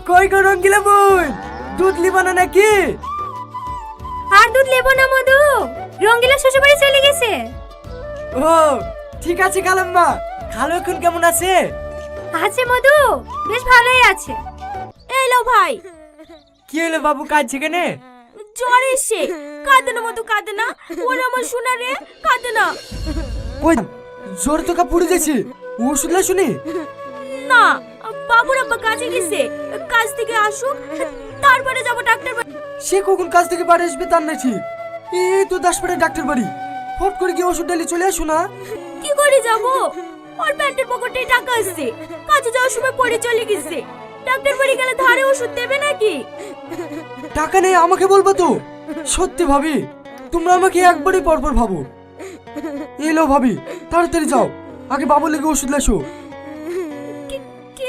কই গো রঙ্গিলা বোন, দুধ লিবা না নাকি? আর দুধ লেবো না মধু, রঙ্গিলা শ্বশুরবাড়ি চলে গেছে। ও ঠিক আছে কালাম্মা। খালো এখন কেমন আছে? আছে মধু, বেশ ভালোই আছে। এলো ভাই, কি হলো বাবু, কাঁদছে কেনে? জ্বর এসে কাঁদে না মতো কাঁদে না, ওর আমার শোনা রে কাঁদে না। কই জ্বর তো কাপড়ে যাচ্ছে, ওষুধ লা শুনি। না, বাবুর আব্বা কাজে গেছে, কাজ থেকে আসুক তারপরে যাবো ডাক্তার বাড়ি। সে কখন কাজ থেকে বাড়ি আসবে তার না ঠিক। এই তো দাসপাড়ার ডাক্তার বাড়ি, ফট করে গিয়ে ওষুধ ডালি চলে আসো না। কি করে যাবো? ওর প্যান্টের পকেটে টাকা আছে, কাজে যাওয়ার সময় পড়ে চলে গেছে। ডাক্তার বাড়ি গেলে ধারে ওষুধ দেবে নাকি? টাকা নেই আমাকে বলবো তো? সত্যি ভাবি, তোমরা আমাকে একবারই পরপর ভাবো। এলো ভাবি, তাড়াতাড়ি যাও, আগে বাবু লেগে ওষুধ লাসো।